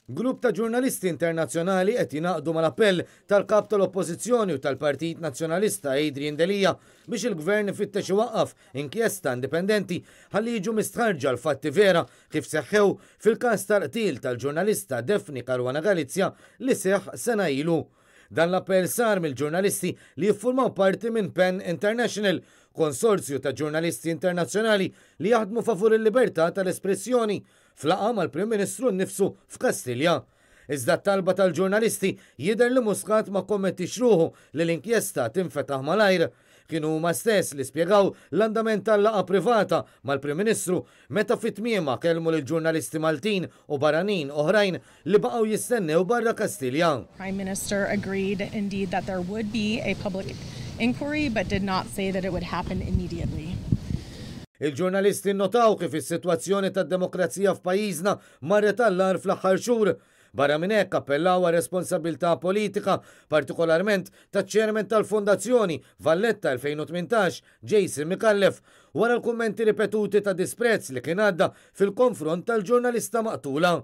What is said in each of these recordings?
Grupp ta' ġurnalisti internazzjonali qed jingħaqdu mal-appell tal-kap tal-Oppożizzjoni u tal-Partit Nazzjonalista Adrian Delija biex il-Gvern ifittex iwaqqaf inkjesta indipendenti ħalli jiġu mistħarġa l-fatti vera kif seħħew fil-każ tal-qtil tal-ġurnalista Daphne Caruana Galizia li seħħ sena ilu. Dan l-appell sar mill-ġurnalisti li jiffurmaw parti minn PEN International, konsorzju ta' ġurnalisti internazzjonali li jaħdmu favur il-libertà tal-espressjoni flaqa mal-Prim Ministru nnifsu f'Kastilja. Iżda t-talba tal-ġurnalisti jidher li Muscat ma kommettix ruħu li l-inkjesta tinfetaħ malajr. Kienu huma stess li spjegaw l-andament tal-laqa privata mal-Prim Ministru meta fit-tmiema kellmu lill-ġurnalisti Maltin u barranin oħrajn li baqgħu jistennew barra Kastilja. Prime Minister agreed indeed that there would be a public inquiry but did not say that it would happen immediately. Il-ġurnalisti notaw kif is-sitwazzjoni tad-demokrazija f'pajjiżna marret allar fl-aħħar xhur. Barra minn hekk appellaw għal responsabilità politika, partikolarment taċ-ċermen tal-Fondazzjoni Valletta 2018, Jason Micallef, wara l-kummenti ripetuti ta' disprezz li kien għadda fil-konfront tal-ġurnalista maqtula.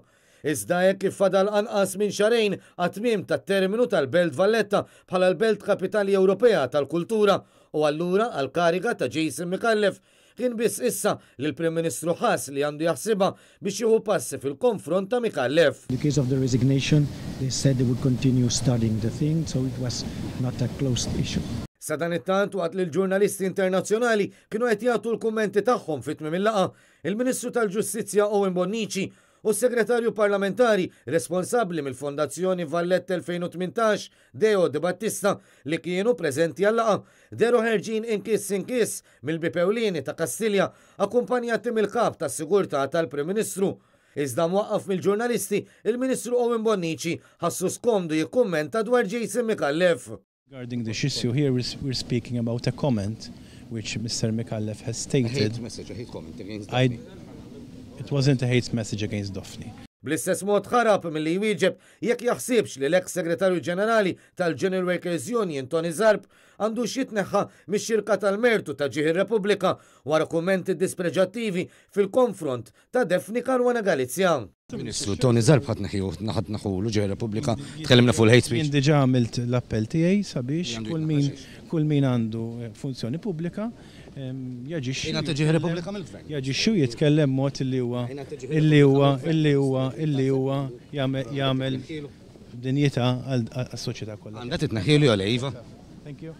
Iżda hekk kif fadal anqas minn xarejn għat-tmiem tat-terminu tal-Belt Valletta bħala l-Belt Kapitali Ewropea tal-Kultura u allura għal-kariga ta' Jason Micallef kien biss issa li l-Prim Ministru ħass li għandu jaħsibha biex jieħu passi fil-konfront ta' Micallef. In the case of the resignation, they said they would continue studying the thing, so it was not a closed issue. Sa dan it-tant waqt li l-ġurnalisti internazzjonali kienu qed jagħtu l-kummenti tagħhom fit-tmiem il-laqa, il-Ministru tal-Ġustizzja Owen Bonnici u s-Segretarju Parlamentari responsabbli mill-Fondazzjoni Valletta 2018, Deo De Battista, li kienu preżenti għall-laqa, deru ħerġin inkiss mill-Bipewlieni ta' Kastilja akkumpanjati mill-kap tas-Sigurtà tal-Prim Ministru. Iżda mwaqqaf mill-ġurnalisti, il-Ministru Owen Bonnici ħassu skomdu jikkummenta dwar Jason Micallef. Regarding this issue here, we're speaking about a comment which Mr. Micallef has stated. A hate message, a hate comment against Daphne. It wasn't a hate message against Daphne. Bl-istess mod ħarab milli jwieġeb jekk jaħsibx li l-eks segretarju ġenerali tal-General Workers Union Tony Zarb għandu xitneħħa mix-xirka tal-mertu ta' ġieħi Repubblika wara kummenti dispreġattivi fil-konfront ta' Daphne Caruana Galizia. Ministru Tony Zarb ħadd naħulu ġieħi Repubblika, tkellimna fuq il-hate speech. Jien diġà għamilt l-appell tiegħi sabiex kull min għandu funzjoni pubblika jaġixxu jitkellem mod illi huwa jagħmel dinjità għas-soċjetà kollha. Għandha titneħħielu għal Iva. Thank you.